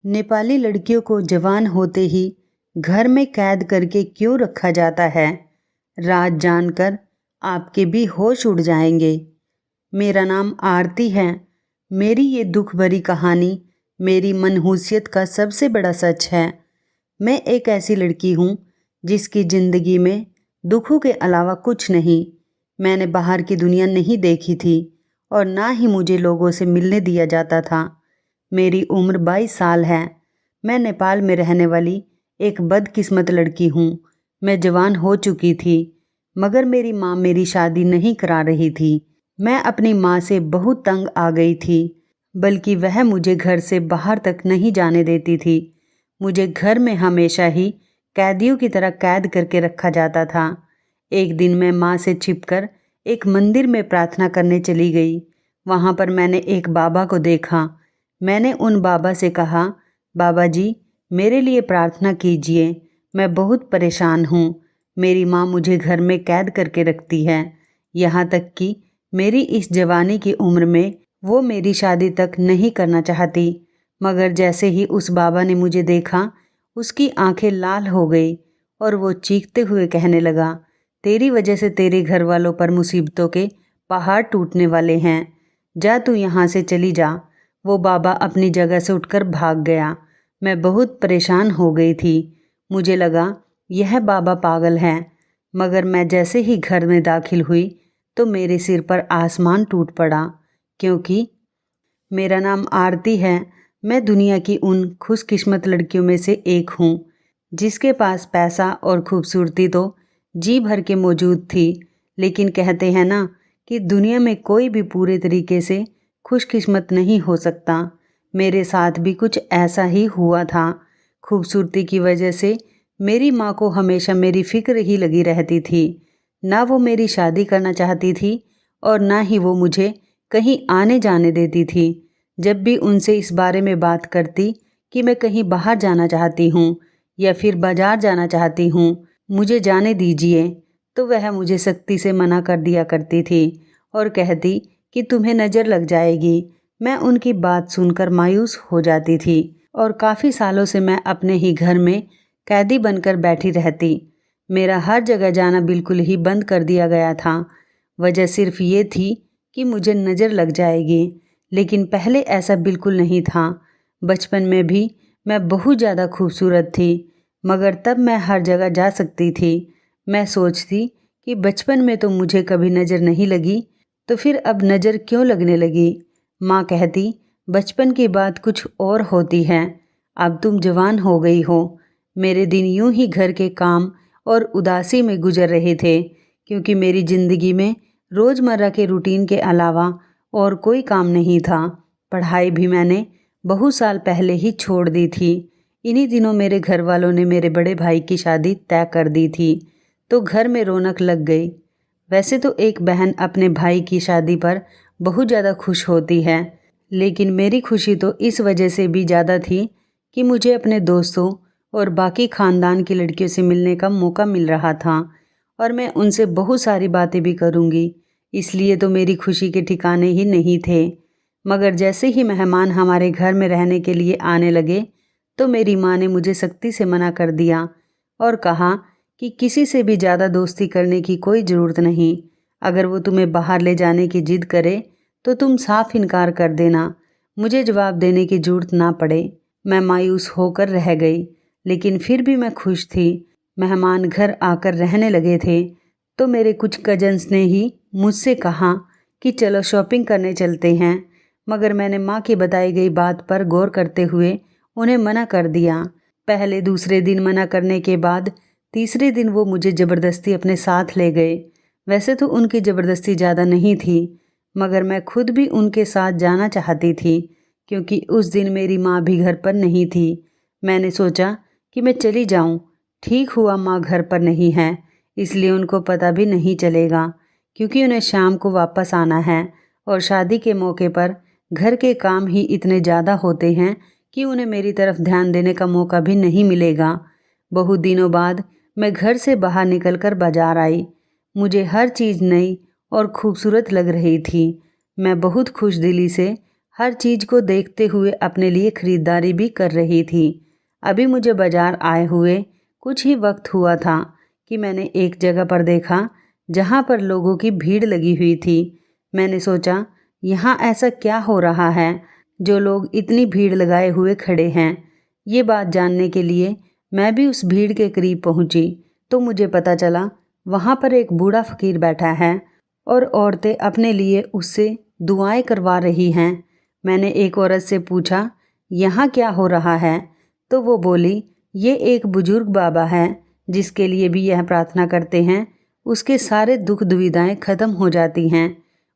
नेपाली लड़कियों को जवान होते ही घर में कैद करके क्यों रखा जाता है? राज जानकर आपके भी होश उड़ जाएंगे। मेरा नाम आरती है। मेरी ये दुख भरी कहानी मेरी मनहूसियत का सबसे बड़ा सच है। मैं एक ऐसी लड़की हूँ जिसकी ज़िंदगी में दुखों के अलावा कुछ नहीं। मैंने बाहर की दुनिया नहीं देखी थी और ना ही मुझे लोगों से मिलने दिया जाता था। मेरी उम्र 22 साल है। मैं नेपाल में रहने वाली एक बदकिस्मत लड़की हूँ। मैं जवान हो चुकी थी मगर मेरी माँ मेरी शादी नहीं करा रही थी। मैं अपनी माँ से बहुत तंग आ गई थी, बल्कि वह मुझे घर से बाहर तक नहीं जाने देती थी। मुझे घर में हमेशा ही कैदियों की तरह कैद करके रखा जाता था। एक दिन मैं माँ से छिपकर एक मंदिर में प्रार्थना करने चली गई। वहाँ पर मैंने एक बाबा को देखा। मैंने उन बाबा से कहा, बाबा जी मेरे लिए प्रार्थना कीजिए, मैं बहुत परेशान हूँ। मेरी माँ मुझे घर में कैद करके रखती है। यहाँ तक कि मेरी इस जवानी की उम्र में वो मेरी शादी तक नहीं करना चाहती। मगर जैसे ही उस बाबा ने मुझे देखा, उसकी आंखें लाल हो गई और वो चीखते हुए कहने लगा, तेरी वजह से तेरे घर वालों पर मुसीबतों के पहाड़ टूटने वाले हैं। जा तू यहाँ से चली जा। वो बाबा अपनी जगह से उठकर भाग गया। मैं बहुत परेशान हो गई थी। मुझे लगा यह बाबा पागल है। मगर मैं जैसे ही घर में दाखिल हुई तो मेरे सिर पर आसमान टूट पड़ा, क्योंकि मेरा नाम आरती है। मैं दुनिया की उन खुशकिस्मत लड़कियों में से एक हूँ जिसके पास पैसा और खूबसूरती तो जी भर के मौजूद थी। लेकिन कहते हैं ना कि दुनिया में कोई भी पूरे तरीके से खुशकिस्मत नहीं हो सकता। मेरे साथ भी कुछ ऐसा ही हुआ था। खूबसूरती की वजह से मेरी माँ को हमेशा मेरी फिक्र ही लगी रहती थी। ना वो मेरी शादी करना चाहती थी और ना ही वो मुझे कहीं आने जाने देती थी। जब भी उनसे इस बारे में बात करती कि मैं कहीं बाहर जाना चाहती हूँ या फिर बाजार जाना चाहती हूँ, मुझे जाने दीजिए, तो वह मुझे सख्ती से मना कर दिया करती थी और कहती कि तुम्हें नज़र लग जाएगी। मैं उनकी बात सुनकर मायूस हो जाती थी और काफ़ी सालों से मैं अपने ही घर में कैदी बनकर बैठी रहती। मेरा हर जगह जाना बिल्कुल ही बंद कर दिया गया था। वजह सिर्फ ये थी कि मुझे नज़र लग जाएगी। लेकिन पहले ऐसा बिल्कुल नहीं था। बचपन में भी मैं बहुत ज़्यादा खूबसूरत थी, मगर तब मैं हर जगह जा सकती थी। मैं सोचती कि बचपन में तो मुझे कभी नज़र नहीं लगी, तो फिर अब नज़र क्यों लगने लगी। माँ कहती बचपन की बात कुछ और होती है, अब तुम जवान हो गई हो। मेरे दिन यूं ही घर के काम और उदासी में गुजर रहे थे, क्योंकि मेरी ज़िंदगी में रोज़मर्रा के रूटीन के अलावा और कोई काम नहीं था। पढ़ाई भी मैंने बहुत साल पहले ही छोड़ दी थी। इन्हीं दिनों मेरे घर वालों ने मेरे बड़े भाई की शादी तय कर दी थी, तो घर में रौनक लग गई। वैसे तो एक बहन अपने भाई की शादी पर बहुत ज़्यादा खुश होती है, लेकिन मेरी खुशी तो इस वजह से भी ज़्यादा थी कि मुझे अपने दोस्तों और बाकी ख़ानदान की लड़कियों से मिलने का मौका मिल रहा था और मैं उनसे बहुत सारी बातें भी करूँगी। इसलिए तो मेरी खुशी के ठिकाने ही नहीं थे। मगर जैसे ही मेहमान हमारे घर में रहने के लिए आने लगे, तो मेरी माँ ने मुझे सख्ती से मना कर दिया और कहा कि किसी से भी ज़्यादा दोस्ती करने की कोई ज़रूरत नहीं। अगर वो तुम्हें बाहर ले जाने की जिद करे तो तुम साफ इनकार कर देना, मुझे जवाब देने की ज़रूरत ना पड़े। मैं मायूस होकर रह गई, लेकिन फिर भी मैं खुश थी। मेहमान घर आकर रहने लगे थे, तो मेरे कुछ कजन्स ने ही मुझसे कहा कि चलो शॉपिंग करने चलते हैं। मगर मैंने माँ की बताई गई बात पर गौर करते हुए उन्हें मना कर दिया। पहले दूसरे दिन मना करने के बाद तीसरे दिन वो मुझे ज़बरदस्ती अपने साथ ले गए। वैसे तो उनकी ज़बरदस्ती ज़्यादा नहीं थी, मगर मैं खुद भी उनके साथ जाना चाहती थी, क्योंकि उस दिन मेरी माँ भी घर पर नहीं थी। मैंने सोचा कि मैं चली जाऊँ। ठीक हुआ माँ घर पर नहीं है, इसलिए उनको पता भी नहीं चलेगा, क्योंकि उन्हें शाम को वापस आना है और शादी के मौके पर घर के काम ही इतने ज़्यादा होते हैं कि उन्हें मेरी तरफ ध्यान देने का मौका भी नहीं मिलेगा। बहुत दिनों बाद मैं घर से बाहर निकलकर बाजार आई। मुझे हर चीज़ नई और खूबसूरत लग रही थी। मैं बहुत खुश दिली से हर चीज़ को देखते हुए अपने लिए खरीदारी भी कर रही थी। अभी मुझे बाज़ार आए हुए कुछ ही वक्त हुआ था कि मैंने एक जगह पर देखा जहाँ पर लोगों की भीड़ लगी हुई थी। मैंने सोचा, यहाँ ऐसा क्या हो रहा है जो लोग इतनी भीड़ लगाए हुए खड़े हैं। ये बात जानने के लिए मैं भी उस भीड़ के करीब पहुँची तो मुझे पता चला वहाँ पर एक बूढ़ा फ़कीर बैठा है और औरतें अपने लिए उससे दुआएं करवा रही हैं। मैंने एक औरत से पूछा, यहाँ क्या हो रहा है? तो वो बोली, ये एक बुजुर्ग बाबा है जिसके लिए भी यह प्रार्थना करते हैं उसके सारे दुख दुविधाएं ख़त्म हो जाती हैं।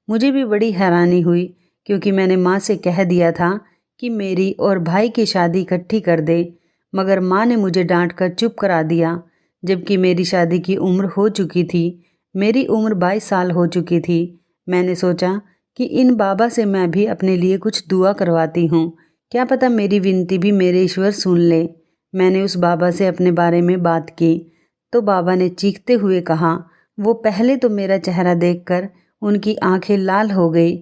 मुझे भी बड़ी हैरानी हुई क्योंकि मैंने माँ से कह दिया था कि मेरी और भाई की शादी इकट्ठी कर दे, मगर माँ ने मुझे डांट कर चुप करा दिया। जबकि मेरी शादी की उम्र हो चुकी थी, मेरी उम्र 22 साल हो चुकी थी। मैंने सोचा कि इन बाबा से मैं भी अपने लिए कुछ दुआ करवाती हूँ, क्या पता मेरी विनती भी मेरे ईश्वर सुन ले। मैंने उस बाबा से अपने बारे में बात की तो बाबा ने चीखते हुए कहा। वो पहले तो मेरा चेहरा देखकर उनकी आंखें लाल हो गई,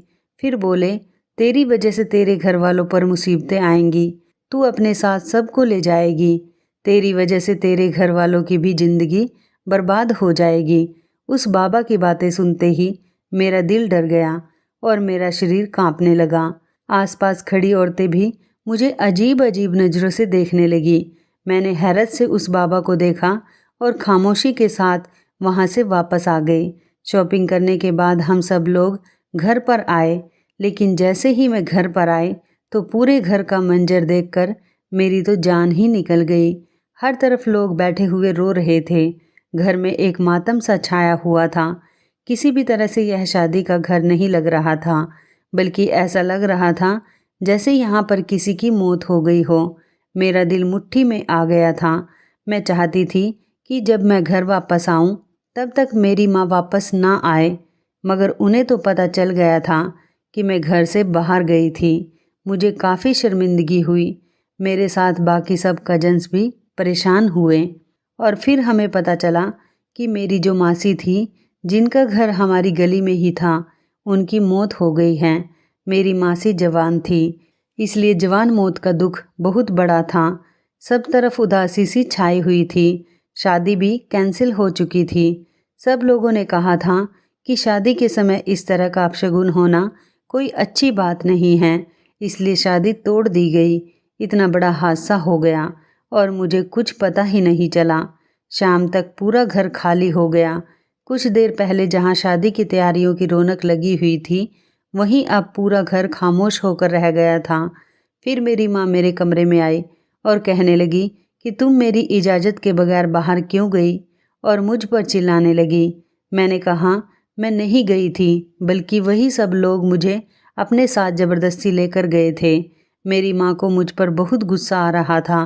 फिर बोले, तेरी वजह से तेरे घर वालों पर मुसीबतें आएंगी, तू अपने साथ सबको ले जाएगी, तेरी वजह से तेरे घर वालों की भी जिंदगी बर्बाद हो जाएगी। उस बाबा की बातें सुनते ही मेरा दिल डर गया और मेरा शरीर कांपने लगा। आसपास खड़ी औरतें भी मुझे अजीब अजीब नज़रों से देखने लगी। मैंने हैरत से उस बाबा को देखा और खामोशी के साथ वहाँ से वापस आ गई। शॉपिंग करने के बाद हम सब लोग घर पर आए, लेकिन जैसे ही मैं घर पर आई तो पूरे घर का मंजर देखकर मेरी तो जान ही निकल गई। हर तरफ लोग बैठे हुए रो रहे थे। घर में एक मातम सा छाया हुआ था। किसी भी तरह से यह शादी का घर नहीं लग रहा था, बल्कि ऐसा लग रहा था जैसे यहाँ पर किसी की मौत हो गई हो। मेरा दिल मुट्ठी में आ गया था। मैं चाहती थी कि जब मैं घर वापस आऊँ तब तक मेरी माँ वापस ना आए, मगर उन्हें तो पता चल गया था कि मैं घर से बाहर गई थी। मुझे काफ़ी शर्मिंदगी हुई। मेरे साथ बाकी सब कजन्स भी परेशान हुए और फिर हमें पता चला कि मेरी जो मासी थी, जिनका घर हमारी गली में ही था, उनकी मौत हो गई है। मेरी मासी जवान थी, इसलिए जवान मौत का दुख बहुत बड़ा था। सब तरफ उदासी सी छाई हुई थी। शादी भी कैंसिल हो चुकी थी। सब लोगों ने कहा था कि शादी के समय इस तरह का अपशगुन होना कोई अच्छी बात नहीं है, इसलिए शादी तोड़ दी गई। इतना बड़ा हादसा हो गया और मुझे कुछ पता ही नहीं चला। शाम तक पूरा घर खाली हो गया। कुछ देर पहले जहाँ शादी की तैयारियों की रौनक लगी हुई थी, वहीं अब पूरा घर खामोश होकर रह गया था। फिर मेरी माँ मेरे कमरे में आई और कहने लगी कि तुम मेरी इजाज़त के बगैर बाहर क्यों गई, और मुझ पर चिल्लाने लगी। मैंने कहा, मैं नहीं गई थी, बल्कि वही सब लोग मुझे अपने साथ ज़बरदस्ती लेकर गए थे। मेरी माँ को मुझ पर बहुत गुस्सा आ रहा था।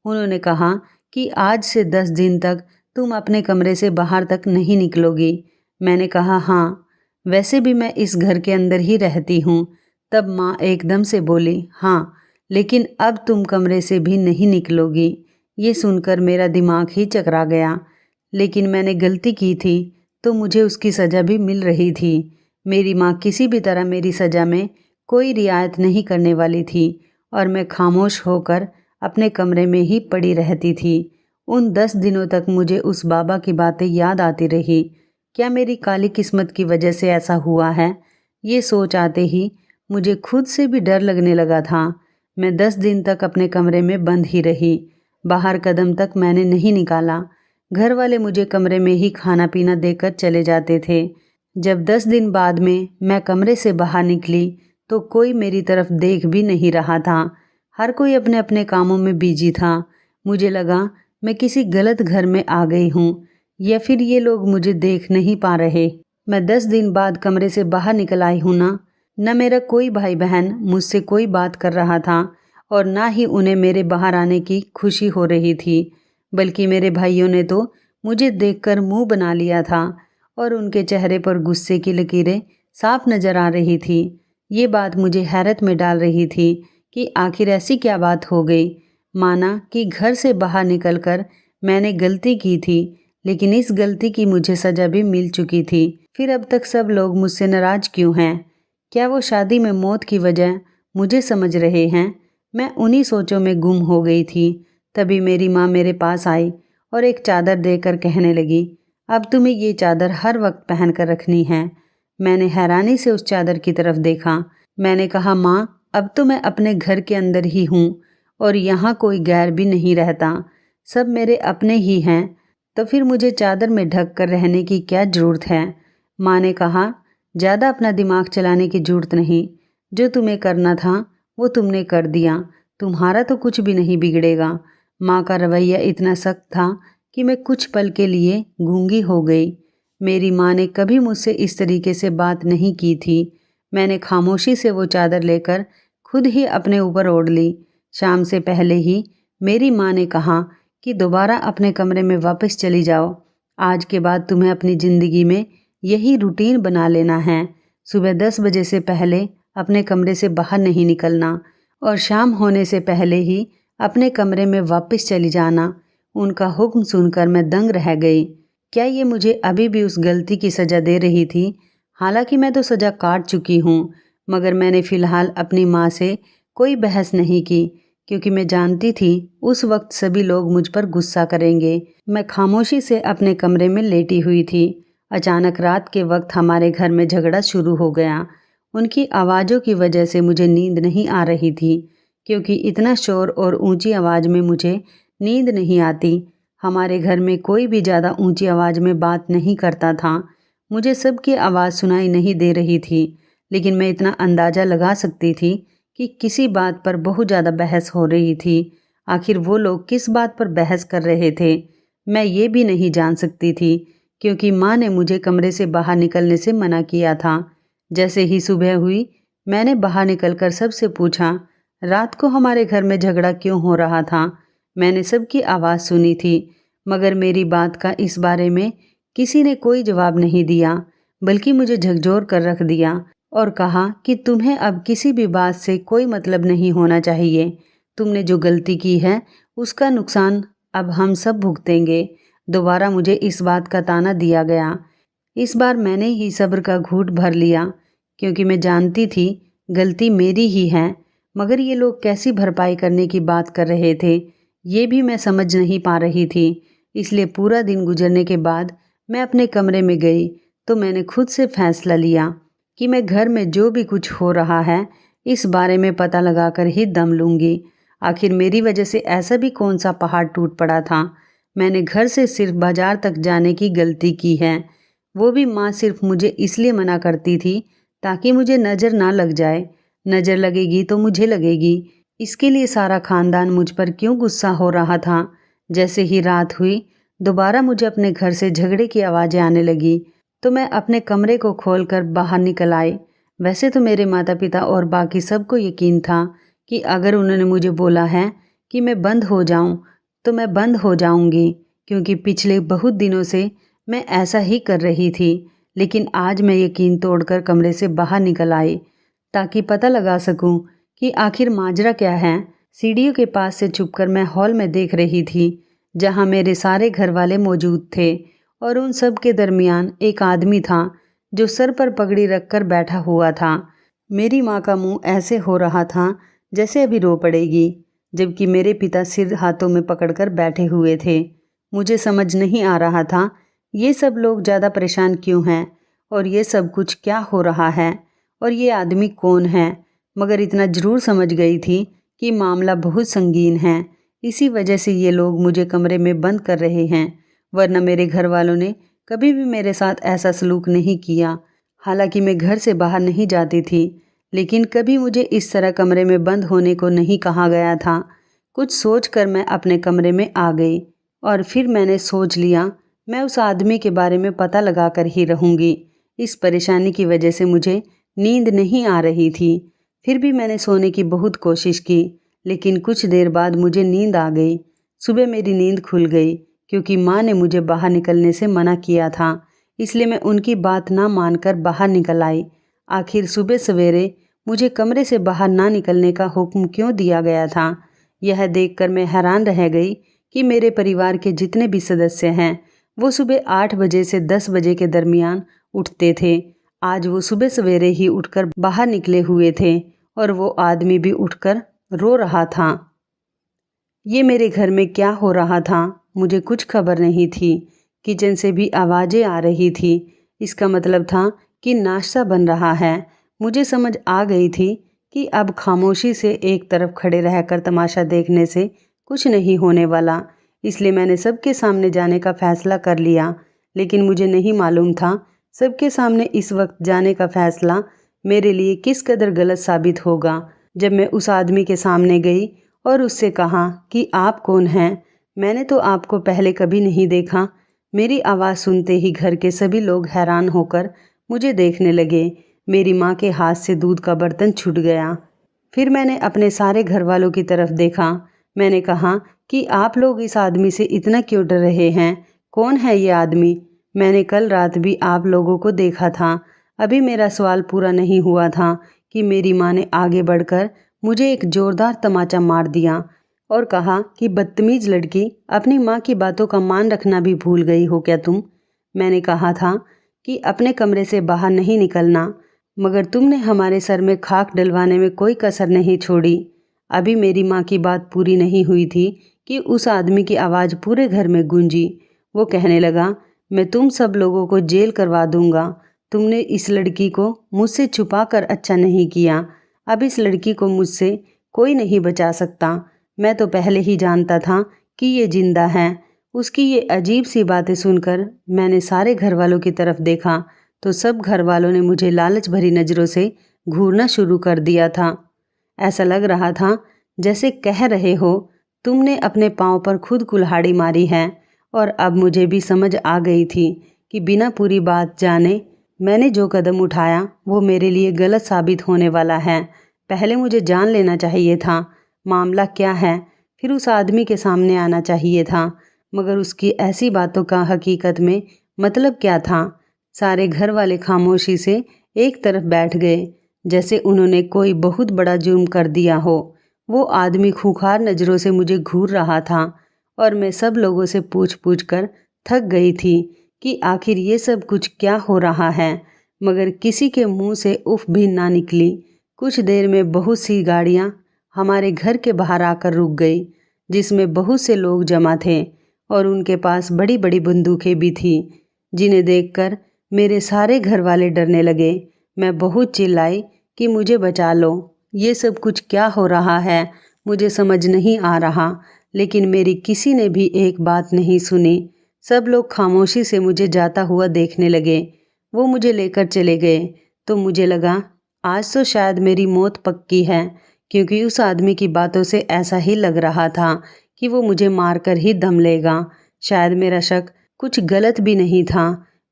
उन्होंने कहा कि आज से 10 दिन तक तुम अपने कमरे से बाहर तक नहीं निकलोगी। मैंने कहा, हाँ, वैसे भी मैं इस घर के अंदर ही रहती हूँ। तब माँ एकदम से बोली, हाँ, लेकिन अब तुम कमरे से भी नहीं निकलोगी। ये सुनकर मेरा दिमाग ही चकरा गया। लेकिन मैंने गलती की थी तो मुझे उसकी सज़ा भी मिल रही थी। मेरी माँ किसी भी तरह मेरी सज़ा में कोई रियायत नहीं करने वाली थी और मैं खामोश होकर अपने कमरे में ही पड़ी रहती थी। उन 10 दिनों तक मुझे उस बाबा की बातें याद आती रही। क्या मेरी काली किस्मत की वजह से ऐसा हुआ है? ये सोच आते ही मुझे खुद से भी डर लगने लगा था। मैं 10 दिन तक अपने कमरे में बंद ही रही। बाहर कदम तक मैंने नहीं निकाला। घर वाले मुझे कमरे में ही खाना पीना देकर चले जाते थे। जब 10 दिन बाद में मैं कमरे से बाहर निकली तो कोई मेरी तरफ देख भी नहीं रहा था। हर कोई अपने अपने कामों में बिजी था। मुझे लगा मैं किसी गलत घर में आ गई हूँ या फिर ये लोग मुझे देख नहीं पा रहे। मैं 10 दिन बाद कमरे से बाहर निकल आई हूँ ना। न मेरा कोई भाई बहन मुझसे कोई बात कर रहा था और ना ही उन्हें मेरे बाहर आने की खुशी हो रही थी, बल्कि मेरे भाइयों ने तो मुझे देखकर मुंह बना लिया था और उनके चेहरे पर गुस्से की लकीरें साफ नज़र आ रही थी। ये बात मुझे हैरत में डाल रही थी कि आखिर ऐसी क्या बात हो गई। माना कि घर से बाहर निकलकर मैंने गलती की थी, लेकिन इस गलती की मुझे सज़ा भी मिल चुकी थी। फिर अब तक सब लोग मुझसे नाराज़ क्यों हैं? क्या वो शादी में मौत की वजह मुझे समझ रहे हैं। मैं उन्हीं सोचों में गुम हो गई थी। तभी मेरी माँ मेरे पास आई और एक चादर देकर कहने लगी, अब तुम्हें ये चादर हर वक्त पहन कर रखनी है। मैंने हैरानी से उस चादर की तरफ देखा। मैंने कहा, माँ, अब तो मैं अपने घर के अंदर ही हूँ और यहाँ कोई गैर भी नहीं रहता, सब मेरे अपने ही हैं, तो फिर मुझे चादर में ढक कर रहने की क्या ज़रूरत है। माँ ने कहा, ज़्यादा अपना दिमाग चलाने की ज़रूरत नहीं, जो तुम्हें करना था वो तुमने कर दिया, तुम्हारा तो कुछ भी नहीं बिगड़ेगा। माँ का रवैया इतना सख्त था कि मैं कुछ पल के लिए गूंगी हो गई। मेरी माँ ने कभी मुझसे इस तरीके से बात नहीं की थी। मैंने खामोशी से वो चादर लेकर खुद ही अपने ऊपर ओढ़ ली। शाम से पहले ही मेरी माँ ने कहा कि दोबारा अपने कमरे में वापस चली जाओ। आज के बाद तुम्हें अपनी ज़िंदगी में यही रूटीन बना लेना है। सुबह 10 बजे से पहले अपने कमरे से बाहर नहीं निकलना और शाम होने से पहले ही अपने कमरे में वापस चली जाना। उनका हुक्म सुनकर मैं दंग रह गई। क्या ये मुझे अभी भी उस गलती की सज़ा दे रही थी? हालांकि मैं तो सज़ा काट चुकी हूँ, मगर मैंने फ़िलहाल अपनी माँ से कोई बहस नहीं की, क्योंकि मैं जानती थी उस वक्त सभी लोग मुझ पर गुस्सा करेंगे। मैं खामोशी से अपने कमरे में लेटी हुई थी। अचानक रात के वक्त हमारे घर में झगड़ा शुरू हो गया। उनकी आवाज़ों की वजह से मुझे नींद नहीं आ रही थी, क्योंकि इतना शोर और ऊंची आवाज़ में मुझे नींद नहीं आती। हमारे घर में कोई भी ज़्यादा ऊंची आवाज़ में बात नहीं करता था। मुझे सबकी आवाज़ सुनाई नहीं दे रही थी, लेकिन मैं इतना अंदाज़ा लगा सकती थी कि किसी बात पर बहुत ज़्यादा बहस हो रही थी। आखिर वो लोग किस बात पर बहस कर रहे थे, मैं ये भी नहीं जान सकती थी, क्योंकि माँ ने मुझे कमरे से बाहर निकलने से मना किया था। जैसे ही सुबह हुई, मैंने बाहर निकलकर सबसे पूछा, रात को हमारे घर में झगड़ा क्यों हो रहा था। मैंने सबकी आवाज़ सुनी थी, मगर मेरी बात का इस बारे में किसी ने कोई जवाब नहीं दिया, बल्कि मुझे झकझोर कर रख दिया और कहा कि तुम्हें अब किसी भी बात से कोई मतलब नहीं होना चाहिए। तुमने जो गलती की है उसका नुकसान अब हम सब भुगतेंगे। दोबारा मुझे इस बात का ताना दिया गया। इस बार मैंने ही सब्र का घूंट भर लिया, क्योंकि मैं जानती थी गलती मेरी ही है। मगर ये लोग कैसी भरपाई करने की बात कर रहे थे, ये भी मैं समझ नहीं पा रही थी। इसलिए पूरा दिन गुजरने के बाद मैं अपने कमरे में गई तो मैंने खुद से फैसला लिया कि मैं घर में जो भी कुछ हो रहा है इस बारे में पता लगाकर ही दम लूँगी। आखिर मेरी वजह से ऐसा भी कौन सा पहाड़ टूट पड़ा था। मैंने घर से सिर्फ बाजार तक जाने की गलती की है, वो भी माँ सिर्फ मुझे इसलिए मना करती थी ताकि मुझे नज़र ना लग जाए। नज़र लगेगी तो मुझे लगेगी, इसके लिए सारा ख़ानदान मुझ पर क्यों गुस्सा हो रहा था। जैसे ही रात हुई, दोबारा मुझे अपने घर से झगड़े की आवाज़ें आने लगी, तो मैं अपने कमरे को खोलकर बाहर निकल आई। वैसे तो मेरे माता पिता और बाकी सबको यकीन था कि अगर उन्होंने मुझे बोला है कि मैं बंद हो जाऊं, तो मैं बंद हो जाऊंगी, क्योंकि पिछले बहुत दिनों से मैं ऐसा ही कर रही थी। लेकिन आज मैं यकीन तोड़कर कमरे से बाहर निकल आई ताकि पता लगा सकूं कि आखिर माजरा क्या है। सीढ़ियों के पास से छुपकर मैं हॉल में देख रही थी, जहां मेरे सारे घर वाले मौजूद थे, और उन सब के दरमियान एक आदमी था जो सर पर पगड़ी रखकर बैठा हुआ था। मेरी माँ का मुंह ऐसे हो रहा था जैसे अभी रो पड़ेगी, जबकि मेरे पिता सिर हाथों में पकड़कर बैठे हुए थे। मुझे समझ नहीं आ रहा था ये सब लोग ज़्यादा परेशान क्यों हैं और ये सब कुछ क्या हो रहा है और ये आदमी कौन है। मगर इतना ज़रूर समझ गई थी कि मामला बहुत संगीन है, इसी वजह से ये लोग मुझे कमरे में बंद कर रहे हैं, वरना मेरे घर वालों ने कभी भी मेरे साथ ऐसा सलूक नहीं किया। हालांकि मैं घर से बाहर नहीं जाती थी, लेकिन कभी मुझे इस तरह कमरे में बंद होने को नहीं कहा गया था। कुछ सोचकर मैं अपने कमरे में आ गई और फिर मैंने सोच लिया मैं उस आदमी के बारे में पता लगा कर ही रहूँगी। इस परेशानी की वजह से मुझे नींद नहीं आ रही थी। फिर भी मैंने सोने की बहुत कोशिश की, लेकिन कुछ देर बाद मुझे नींद आ गई। सुबह मेरी नींद खुल गई, क्योंकि माँ ने मुझे बाहर निकलने से मना किया था, इसलिए मैं उनकी बात ना मानकर बाहर निकल आई। आखिर सुबह सवेरे मुझे कमरे से बाहर ना निकलने का हुक्म क्यों दिया गया था, यह देखकर मैं हैरान रह गई कि मेरे परिवार के जितने भी सदस्य हैं वो सुबह 8 बजे से 10 बजे के दरमियान उठते थे। आज वो सुबह सवेरे ही उठकर बाहर निकले हुए थे और वो आदमी भी उठकर रो रहा था। ये मेरे घर में क्या हो रहा था, मुझे कुछ खबर नहीं थी। किचन से भी आवाज़ें आ रही थी। इसका मतलब था कि नाश्ता बन रहा है। मुझे समझ आ गई थी कि अब खामोशी से एक तरफ खड़े रहकर तमाशा देखने से कुछ नहीं होने वाला। इसलिए मैंने सबके सामने जाने का फ़ैसला कर लिया। लेकिन मुझे नहीं मालूम था सबके सामने इस वक्त जाने का फ़ैसला मेरे लिए किस कदर गलत साबित होगा। जब मैं उस आदमी के सामने गई और उससे कहा कि आप कौन हैं, मैंने तो आपको पहले कभी नहीं देखा। मेरी आवाज़ सुनते ही घर के सभी लोग हैरान होकर मुझे देखने लगे। मेरी माँ के हाथ से दूध का बर्तन छूट गया। फिर मैंने अपने सारे घर वालों की तरफ देखा। मैंने कहा कि आप लोग इस आदमी से इतना क्यों डर रहे हैं? कौन है ये आदमी? मैंने कल रात भी आप लोगों को देखा था। अभी मेरा सवाल पूरा नहीं हुआ था कि मेरी माँ ने आगे बढ़कर मुझे एक ज़ोरदार तमाचा मार दिया और कहा कि बदतमीज़ लड़की, अपनी माँ की बातों का मान रखना भी भूल गई हो क्या तुम? मैंने कहा था कि अपने कमरे से बाहर नहीं निकलना, मगर तुमने हमारे सर में खाक डलवाने में कोई कसर नहीं छोड़ी। अभी मेरी माँ की बात पूरी नहीं हुई थी कि उस आदमी की आवाज़ पूरे घर में गूंजी। वो कहने लगा, मैं तुम सब लोगों को जेल करवा दूंगा। तुमने इस लड़की को मुझसे छुपा कर अच्छा नहीं किया। अब इस लड़की को मुझसे कोई नहीं बचा सकता। मैं तो पहले ही जानता था कि ये जिंदा है। उसकी ये अजीब सी बातें सुनकर मैंने सारे घर वालों की तरफ देखा तो सब घर वालों ने मुझे लालच भरी नज़रों से घूरना शुरू कर दिया था। ऐसा लग रहा था जैसे कह रहे हो, तुमने अपने पाँव पर खुद कुल्हाड़ी मारी है। और अब मुझे भी समझ आ गई थी कि बिना पूरी बात जाने मैंने जो कदम उठाया वो मेरे लिए गलत साबित होने वाला है। पहले मुझे जान लेना चाहिए था मामला क्या है, फिर उस आदमी के सामने आना चाहिए था। मगर उसकी ऐसी बातों का हकीकत में मतलब क्या था? सारे घर वाले खामोशी से एक तरफ बैठ गए, जैसे उन्होंने कोई बहुत बड़ा जुर्म कर दिया हो। वो आदमी खूंखार नज़रों से मुझे घूर रहा था और मैं सब लोगों से पूछ पूछ कर थक गई थी कि आखिर ये सब कुछ क्या हो रहा है। मगर किसी के मुंह से उफ भी ना निकली। कुछ देर में बहुत सी गाड़ियां हमारे घर के बाहर आकर रुक गई, जिसमें बहुत से लोग जमा थे और उनके पास बड़ी बड़ी बंदूकें भी थी, जिन्हें देखकर मेरे सारे घर वाले डरने लगे। मैं बहुत चिल्लाई कि मुझे बचा लो, ये सब कुछ क्या हो रहा है, मुझे समझ नहीं आ रहा। लेकिन मेरी किसी ने भी एक बात नहीं सुनी। सब लोग खामोशी से मुझे जाता हुआ देखने लगे। वो मुझे लेकर चले गए तो मुझे लगा आज तो शायद मेरी मौत पक्की है, क्योंकि उस आदमी की बातों से ऐसा ही लग रहा था कि वो मुझे मारकर ही दम लेगा। शायद मेरा शक कुछ गलत भी नहीं था।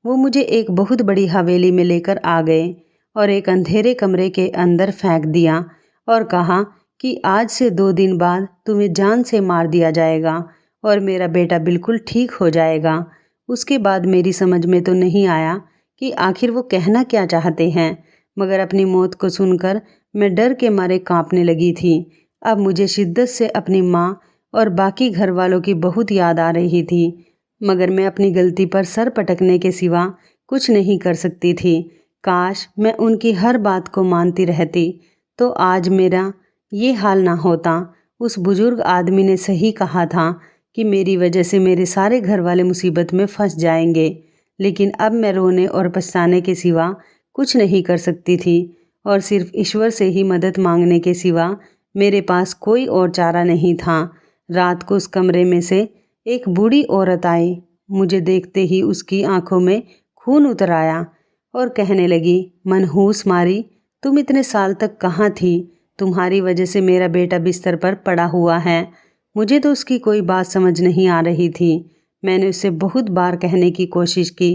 वो मुझे एक बहुत बड़ी हवेली में लेकर आ गए और एक अंधेरे कमरे के अंदर फेंक दिया और कहा कि आज से 2 दिन बाद तुम्हें जान से मार दिया जाएगा और मेरा बेटा बिल्कुल ठीक हो जाएगा। उसके बाद मेरी समझ में तो नहीं आया कि आखिर वो कहना क्या चाहते हैं, मगर अपनी मौत को सुनकर मैं डर के मारे कांपने लगी थी। अब मुझे शिद्दत से अपनी माँ और बाकी घर वालों की बहुत याद आ रही थी, मगर मैं अपनी गलती पर सर पटकने के सिवा कुछ नहीं कर सकती थी। काश मैं उनकी हर बात को मानती रहती तो आज मेरा ये हाल ना होता। उस बुजुर्ग आदमी ने सही कहा था कि मेरी वजह से मेरे सारे घर वाले मुसीबत में फंस जाएंगे। लेकिन अब मैं रोने और पछताने के सिवा कुछ नहीं कर सकती थी और सिर्फ ईश्वर से ही मदद मांगने के सिवा मेरे पास कोई और चारा नहीं था। रात को उस कमरे में से एक बूढ़ी औरत आई। मुझे देखते ही उसकी आंखों में खून उतर आया और कहने लगी, मनहूस मारी, तुम इतने साल तक कहाँ थी? तुम्हारी वजह से मेरा बेटा बिस्तर पर पड़ा हुआ है। मुझे तो उसकी कोई बात समझ नहीं आ रही थी। मैंने उससे बहुत बार कहने की कोशिश की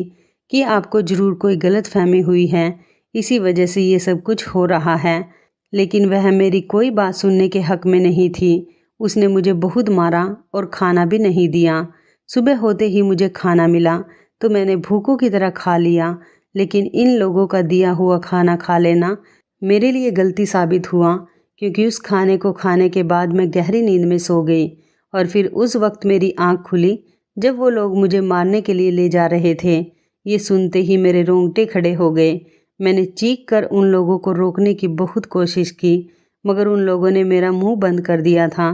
कि आपको ज़रूर कोई गलतफहमी हुई है, इसी वजह से ये सब कुछ हो रहा है, लेकिन वह मेरी कोई बात सुनने के हक में नहीं थी। उसने मुझे बहुत मारा और खाना भी नहीं दिया। सुबह होते ही मुझे खाना मिला तो मैंने भूखों की तरह खा लिया, लेकिन इन लोगों का दिया हुआ खाना खा लेना मेरे लिए गलती साबित हुआ, क्योंकि उस खाने को खाने के बाद मैं गहरी नींद में सो गई और फिर उस वक्त मेरी आंख खुली जब वो लोग मुझे मारने के लिए ले जा रहे थे। ये सुनते ही मेरे रोंगटे खड़े हो गए। मैंने चीख कर उन लोगों को रोकने की बहुत कोशिश की, मगर उन लोगों ने मेरा मुंह बंद कर दिया था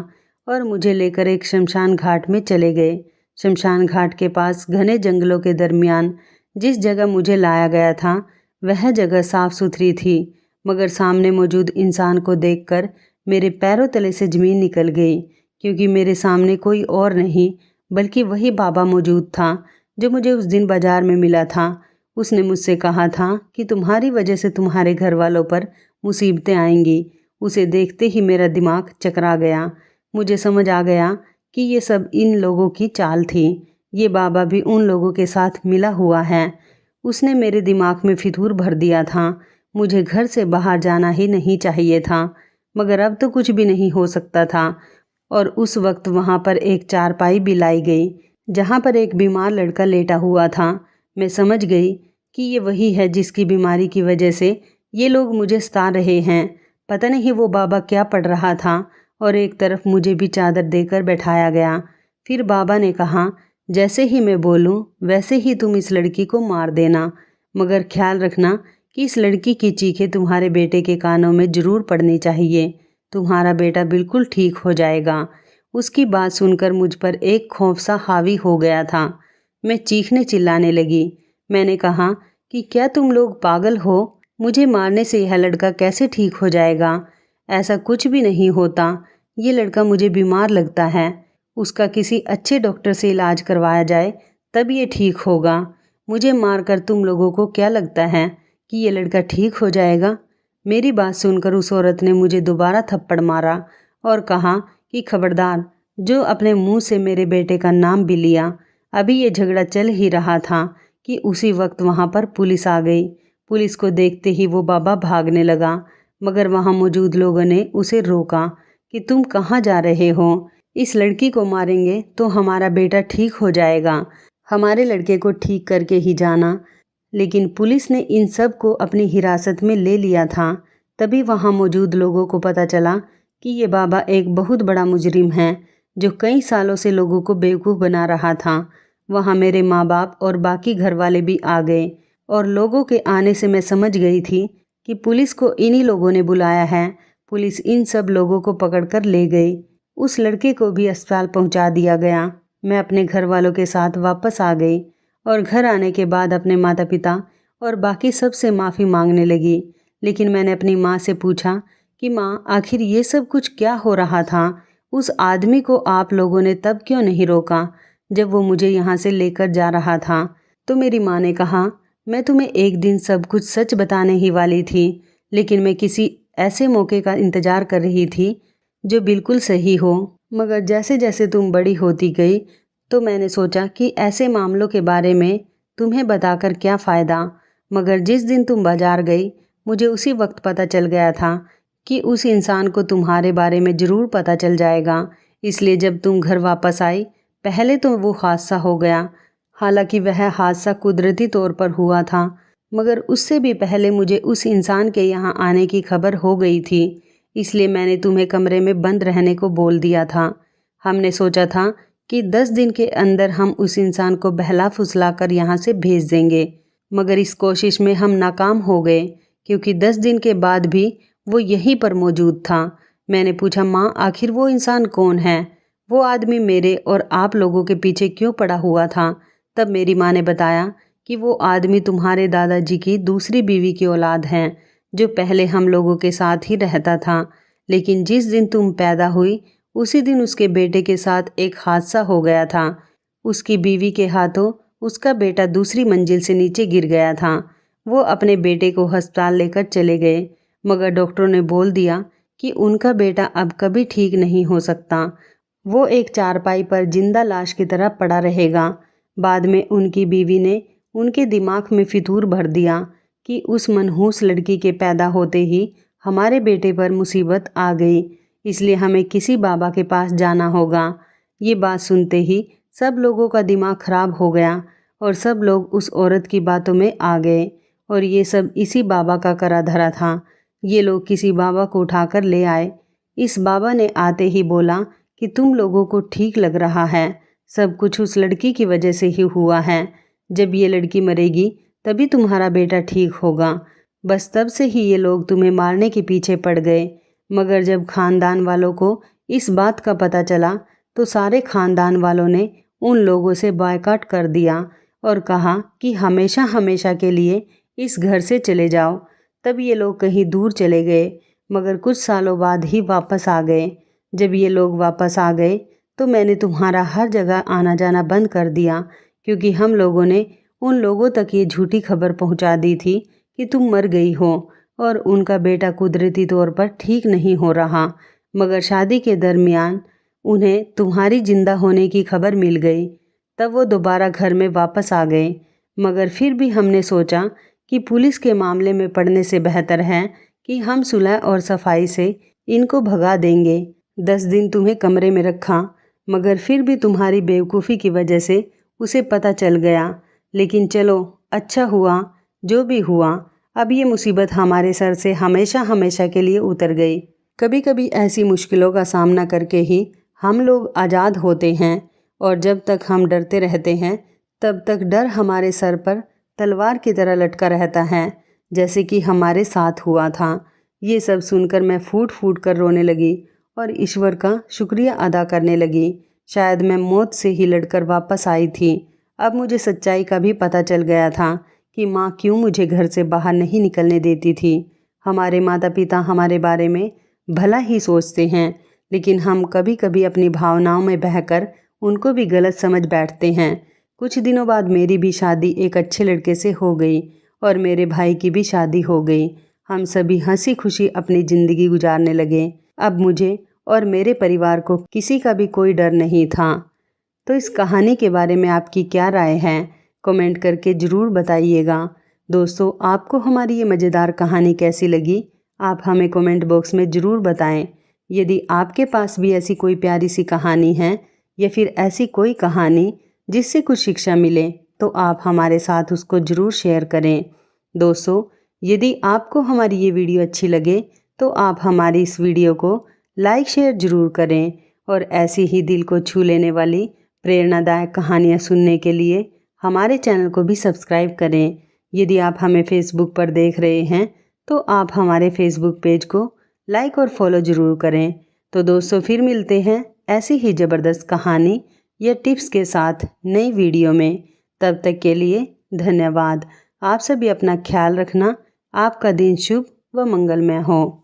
और मुझे लेकर एक शमशान घाट में चले गए। शमशान घाट के पास घने जंगलों के दरमियान जिस जगह मुझे लाया गया था वह जगह साफ सुथरी थी, मगर सामने मौजूद इंसान को देखकर मेरे पैरों तले से ज़मीन निकल गई, क्योंकि मेरे सामने कोई और नहीं बल्कि वही बाबा मौजूद था जो मुझे उस दिन बाजार में मिला था। उसने मुझसे कहा था कि तुम्हारी वजह से तुम्हारे घर वालों पर मुसीबतें आएंगी। उसे देखते ही मेरा दिमाग चकरा गया। मुझे समझ आ गया कि ये सब इन लोगों की चाल थी। ये बाबा भी उन लोगों के साथ मिला हुआ है। उसने मेरे दिमाग में फितूर भर दिया था। मुझे घर से बाहर जाना ही नहीं चाहिए था, मगर अब तो कुछ भी नहीं हो सकता था। और उस वक्त वहाँ पर एक चारपाई भी लाई गई जहाँ पर एक बीमार लड़का लेटा हुआ था। मैं समझ गई कि ये वही है जिसकी बीमारी की वजह से ये लोग मुझे सता रहे हैं। पता नहीं वो बाबा क्या पढ़ रहा था और एक तरफ मुझे भी चादर देकर बैठाया गया। फिर बाबा ने कहा, जैसे ही मैं बोलूँ वैसे ही तुम इस लड़की को मार देना, मगर ख्याल रखना कि इस लड़की की चीखें तुम्हारे बेटे के कानों में ज़रूर पड़नी चाहिए। तुम्हारा बेटा बिल्कुल ठीक हो जाएगा। उसकी बात सुनकर मुझ पर एक खौफ सा हावी हो गया था। मैं चीखने चिल्लाने लगी। मैंने कहा कि क्या तुम लोग पागल हो? मुझे मारने से यह लड़का कैसे ठीक हो जाएगा? ऐसा कुछ भी नहीं होता। ये लड़का मुझे बीमार लगता है। उसका किसी अच्छे डॉक्टर से इलाज करवाया जाए तब ये ठीक होगा। मुझे मारकर तुम लोगों को क्या लगता है कि ये लड़का ठीक हो जाएगा? मेरी बात सुनकर उस औरत ने मुझे दोबारा थप्पड़ मारा और कहा कि खबरदार, जो अपने मुंह से मेरे बेटे का नाम भी लिया। अभी ये झगड़ा चल ही रहा था कि उसी वक्त वहाँ पर पुलिस आ गई। पुलिस को देखते ही वो बाबा भागने लगा, मगर वहाँ मौजूद लोगों ने उसे रोका कि तुम कहाँ जा रहे हो? इस लड़की को मारेंगे तो हमारा बेटा ठीक हो जाएगा। हमारे लड़के को ठीक करके ही जाना। लेकिन पुलिस ने इन सब को अपनी हिरासत में ले लिया था। तभी वहाँ मौजूद लोगों को पता चला कि ये बाबा एक बहुत बड़ा मुजरिम है जो कई सालों से लोगों को बेवकूफ़ बना रहा था। वहाँ मेरे माँ बाप और बाकी घर वाले भी आ गए और लोगों के आने से मैं समझ गई थी कि पुलिस को इन्हीं लोगों ने बुलाया है। पुलिस इन सब लोगों को पकड़कर ले गई। उस लड़के को भी अस्पताल पहुंचा दिया गया। मैं अपने घर वालों के साथ वापस आ गई और घर आने के बाद अपने माता पिता और बाकी सब से माफ़ी मांगने लगी। लेकिन मैंने अपनी माँ से पूछा कि माँ, आखिर ये सब कुछ क्या हो रहा था? उस आदमी को आप लोगों ने तब क्यों नहीं रोका जब वो मुझे यहाँ से लेकर जा रहा था? तो मेरी माँ ने कहा, मैं तुम्हें एक दिन सब कुछ सच बताने ही वाली थी, लेकिन मैं किसी ऐसे मौके का इंतज़ार कर रही थी जो बिल्कुल सही हो। मगर जैसे जैसे तुम बड़ी होती गई तो मैंने सोचा कि ऐसे मामलों के बारे में तुम्हें बताकर क्या फ़ायदा। मगर जिस दिन तुम बाजार गई मुझे उसी वक्त पता चल गया था कि उस इंसान को तुम्हारे बारे में ज़रूर पता चल जाएगा। इसलिए जब तुम घर वापस आई पहले तो वो हादसा हो गया। हालांकि वह हादसा कुदरती तौर पर हुआ था, मगर उससे भी पहले मुझे उस इंसान के यहाँ आने की खबर हो गई थी। इसलिए मैंने तुम्हें कमरे में बंद रहने को बोल दिया था। हमने सोचा था कि 10 दिन के अंदर हम उस इंसान को बहला फुसला कर यहाँ से भेज देंगे, मगर इस कोशिश में हम नाकाम हो गए, क्योंकि 10 दिन के बाद भी वो यहीं पर मौजूद था। मैंने पूछा, माँ, आखिर वो इंसान कौन है? वो आदमी मेरे और आप लोगों के पीछे क्यों पड़ा हुआ था? तब मेरी माँ ने बताया कि वो आदमी तुम्हारे दादाजी की दूसरी बीवी की औलाद हैं, जो पहले हम लोगों के साथ ही रहता था। लेकिन जिस दिन तुम पैदा हुई उसी दिन उसके बेटे के साथ एक हादसा हो गया था। उसकी बीवी के हाथों उसका बेटा दूसरी मंजिल से नीचे गिर गया था। वो अपने बेटे को अस्पताल लेकर चले गए, मगर डॉक्टरों ने बोल दिया कि उनका बेटा अब कभी ठीक नहीं हो सकता। वो एक चारपाई पर जिंदा लाश की तरह पड़ा रहेगा। बाद में उनकी बीवी ने उनके दिमाग में फितूर भर दिया कि उस मनहूस लड़की के पैदा होते ही हमारे बेटे पर मुसीबत आ गई, इसलिए हमें किसी बाबा के पास जाना होगा। ये बात सुनते ही सब लोगों का दिमाग खराब हो गया और सब लोग उस औरत की बातों में आ गए और ये सब इसी बाबा का करा धरा था। ये लोग किसी बाबा को उठाकर ले आए। इस बाबा ने आते ही बोला कि तुम लोगों को ठीक लग रहा है, सब कुछ उस लड़की की वजह से ही हुआ है। जब ये लड़की मरेगी तभी तुम्हारा बेटा ठीक होगा। बस तब से ही ये लोग तुम्हें मारने के पीछे पड़ गए। मगर जब खानदान वालों को इस बात का पता चला तो सारे खानदान वालों ने उन लोगों से बॉयकॉट कर दिया और कहा कि हमेशा हमेशा के लिए इस घर से चले जाओ। तब ये लोग कहीं दूर चले गए, मगर कुछ सालों बाद ही वापस आ गए। जब ये लोग वापस आ गए तो मैंने तुम्हारा हर जगह आना जाना बंद कर दिया, क्योंकि हम लोगों ने उन लोगों तक ये झूठी खबर पहुंचा दी थी कि तुम मर गई हो और उनका बेटा कुदरती तौर पर ठीक नहीं हो रहा। मगर शादी के दरमियान उन्हें तुम्हारी जिंदा होने की खबर मिल गई। तब वो दोबारा घर में वापस आ गए। मगर फिर भी हमने सोचा कि पुलिस के मामले में पड़ने से बेहतर है कि हम सुलह और सफाई से इनको भगा देंगे। 10 दिन तुम्हें कमरे में रखा, मगर फिर भी तुम्हारी बेवकूफ़ी की वजह से उसे पता चल गया। लेकिन चलो, अच्छा हुआ जो भी हुआ। अब ये मुसीबत हमारे सर से हमेशा हमेशा के लिए उतर गई। कभी कभी ऐसी मुश्किलों का सामना करके ही हम लोग आज़ाद होते हैं, और जब तक हम डरते रहते हैं तब तक डर हमारे सर पर तलवार की तरह लटका रहता है, जैसे कि हमारे साथ हुआ था। ये सब सुनकर मैं फूट फूट कर रोने लगी और ईश्वर का शुक्रिया अदा करने लगी। शायद मैं मौत से ही लड़कर वापस आई थी। अब मुझे सच्चाई का भी पता चल गया था कि माँ क्यों मुझे घर से बाहर नहीं निकलने देती थी। हमारे माता पिता हमारे बारे में भला ही सोचते हैं, लेकिन हम कभी कभी अपनी भावनाओं में बहकर उनको भी गलत समझ बैठते हैं। कुछ दिनों बाद मेरी भी शादी एक अच्छे लड़के से हो गई और मेरे भाई की भी शादी हो गई। हम सभी हंसी खुशी अपनी ज़िंदगी गुजारने लगे। अब मुझे और मेरे परिवार को किसी का भी कोई डर नहीं था। तो इस कहानी के बारे में आपकी क्या राय है, कमेंट करके ज़रूर बताइएगा। दोस्तों, आपको हमारी ये मज़ेदार कहानी कैसी लगी, आप हमें कमेंट बॉक्स में ज़रूर बताएं। यदि आपके पास भी ऐसी कोई प्यारी सी कहानी है या फिर ऐसी कोई कहानी जिससे कुछ शिक्षा मिले, तो आप हमारे साथ उसको ज़रूर शेयर करें। दोस्तों, यदि आपको हमारी ये वीडियो अच्छी लगे तो आप हमारी इस वीडियो को लाइक शेयर ज़रूर करें, और ऐसी ही दिल को छू लेने वाली प्रेरणादायक कहानियाँ सुनने के लिए हमारे चैनल को भी सब्सक्राइब करें। यदि आप हमें फेसबुक पर देख रहे हैं तो आप हमारे फेसबुक पेज को लाइक और फॉलो ज़रूर करें। तो दोस्तों, फिर मिलते हैं ऐसी ही ज़बरदस्त कहानी या टिप्स के साथ नई वीडियो में। तब तक के लिए धन्यवाद। आप सभी अपना ख्याल रखना। आपका दिन शुभ व मंगलमय हो।